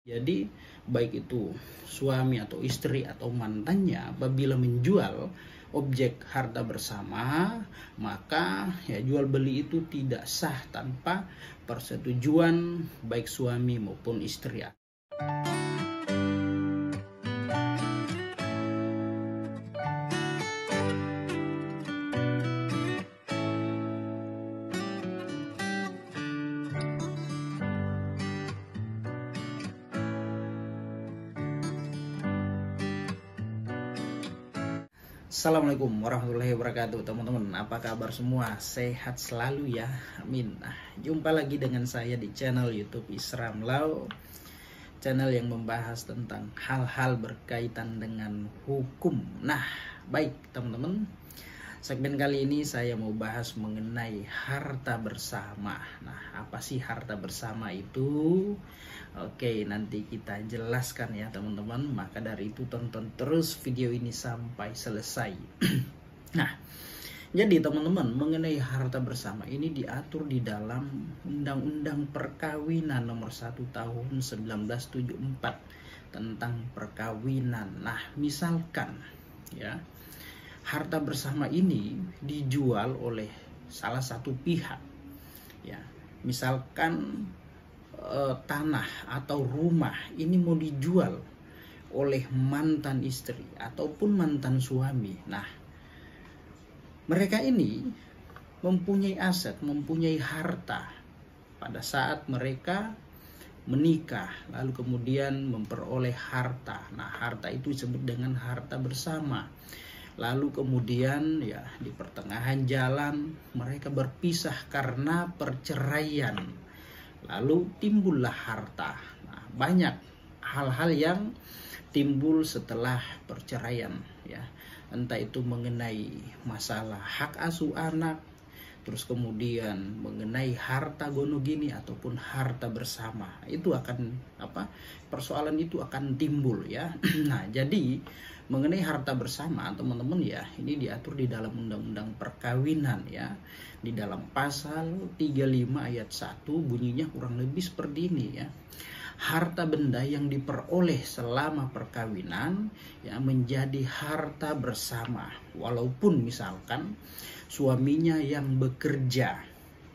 Jadi baik itu suami atau istri atau mantannya apabila menjual objek harta bersama, maka ya jual beli itu tidak sah tanpa persetujuan baik suami maupun istri. Assalamualaikum warahmatullahi wabarakatuh, teman-teman. Apa kabar semua? Sehat selalu ya, amin. Jumpa lagi dengan saya di channel YouTube Isram Law, channel yang membahas tentang hal-hal berkaitan dengan hukum. Nah, baik teman-teman, segmen kali ini saya mau bahas mengenai harta bersama. Nah, apa sih harta bersama itu? Oke, nanti kita jelaskan ya teman-teman. Maka dari itu tonton terus video ini sampai selesai. Nah, jadi teman-teman, mengenai harta bersama ini diatur di dalam Undang-Undang Perkawinan nomor 1 tahun 1974 tentang perkawinan. Nah, misalkan ya, harta bersama ini dijual oleh salah satu pihak ya. Misalkan tanah atau rumah ini mau dijual oleh mantan istri ataupun mantan suami. Nah, mereka ini mempunyai aset, mempunyai harta pada saat mereka menikah, lalu kemudian memperoleh harta. Nah, harta itu disebut dengan harta bersama. Lalu kemudian ya di pertengahan jalan mereka berpisah karena perceraian. Lalu timbullah harta. Nah, banyak hal-hal yang timbul setelah perceraian ya. Entah itu mengenai masalah hak asuh anak, terus kemudian mengenai harta gono gini ataupun harta bersama. Itu akan persoalan itu akan timbul ya. Nah, jadi mengenai harta bersama teman-teman ya, ini diatur di dalam Undang-Undang Perkawinan ya. Di dalam pasal 35 ayat 1 bunyinya kurang lebih seperti ini ya. Harta benda yang diperoleh selama perkawinan ya menjadi harta bersama, walaupun misalkan suaminya yang bekerja,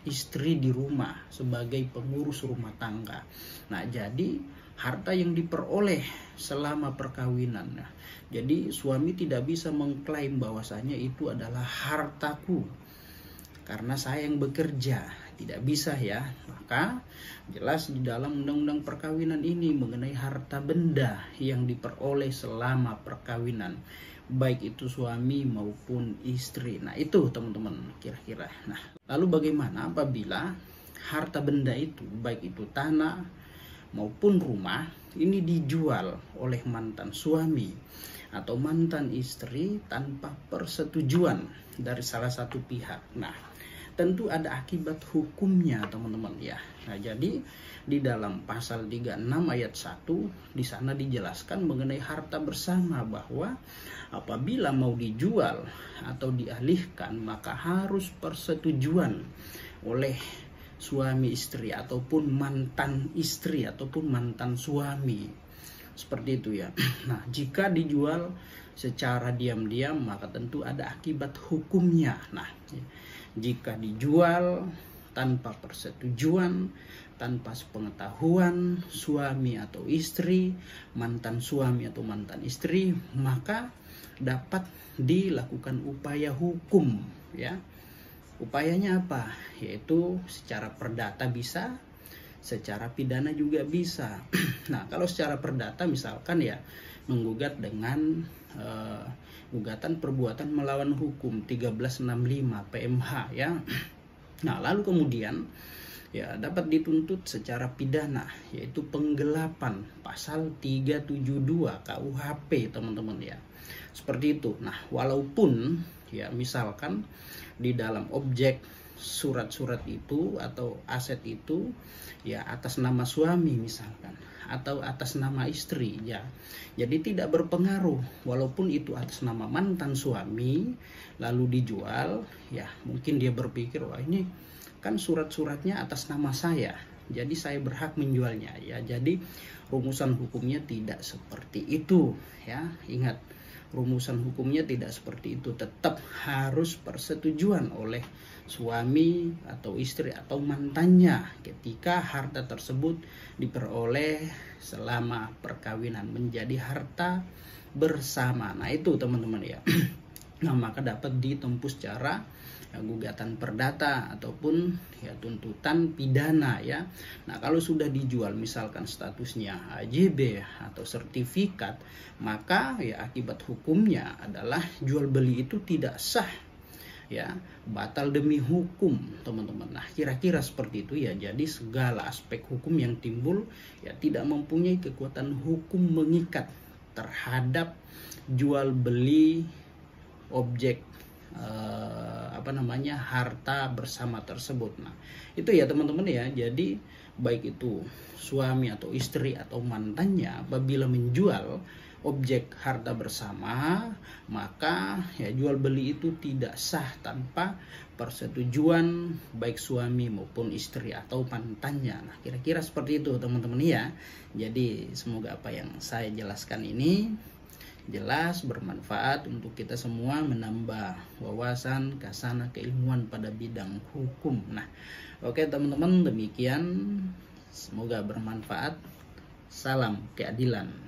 istri di rumah sebagai pengurus rumah tangga. Nah, jadi harta yang diperoleh selama perkawinan. Nah, jadi suami tidak bisa mengklaim bahwasanya itu adalah hartaku karena saya yang bekerja, tidak bisa ya. Maka jelas di dalam Undang-Undang Perkawinan ini mengenai harta benda yang diperoleh selama perkawinan, baik itu suami maupun istri. Nah, itu teman-teman kira-kira. Nah, lalu bagaimana apabila harta benda itu, baik itu tanah maupun rumah, ini dijual oleh mantan suami atau mantan istri tanpa persetujuan dari salah satu pihak? Nah, tentu ada akibat hukumnya teman-teman ya. Nah, jadi di dalam pasal 36 ayat 1 di sana dijelaskan mengenai harta bersama bahwa apabila mau dijual atau dialihkan maka harus persetujuan oleh suami istri ataupun mantan istri ataupun mantan suami. Seperti itu ya. Nah, jika dijual secara diam-diam maka tentu ada akibat hukumnya. Nah, jika dijual tanpa persetujuan, tanpa sepengetahuan suami atau istri, mantan suami atau mantan istri, maka dapat dilakukan upaya hukum ya. Upayanya apa? Yaitu secara perdata bisa, secara pidana juga bisa. Nah, kalau secara perdata misalkan ya menggugat dengan gugatan perbuatan melawan hukum 1365 PMH ya. Nah, lalu kemudian ya dapat dituntut secara pidana yaitu penggelapan pasal 372 KUHP teman-teman ya. Seperti itu. Nah, walaupun ya misalkan di dalam objek surat-surat itu atau aset itu ya atas nama suami misalkan atau atas nama istri ya. Jadi tidak berpengaruh walaupun itu atas nama mantan suami lalu dijual ya, mungkin dia berpikir wah ini kan surat-suratnya atas nama saya. jadi saya berhak menjualnya ya. Jadi rumusan hukumnya tidak seperti itu ya. Ingat, rumusan hukumnya tidak seperti itu. Tetap harus persetujuan oleh suami atau istri atau mantannya ketika harta tersebut diperoleh selama perkawinan menjadi harta bersama. Nah itu teman-teman ya. Nah maka dapat ditempuh secara gugatan perdata ataupun ya tuntutan pidana ya. Nah kalau sudah dijual misalkan statusnya AJB atau sertifikat, maka ya akibat hukumnya adalah jual beli itu tidak sah ya, batal demi hukum teman-teman. Nah kira-kira seperti itu ya. Jadi segala aspek hukum yang timbul ya tidak mempunyai kekuatan hukum mengikat terhadap jual beli objek harta bersama tersebut. Nah itu ya teman-teman ya. Jadi baik itu suami atau istri atau mantannya apabila menjual objek harta bersama, maka ya jual beli itu tidak sah tanpa persetujuan baik suami maupun istri atau mantannya. Nah kira-kira seperti itu teman-teman ya. Jadi semoga apa yang saya jelaskan ini jelas bermanfaat untuk kita semua, menambah wawasan, kasana, keilmuan pada bidang hukum. Nah, oke teman-teman, demikian. Semoga bermanfaat. Salam keadilan.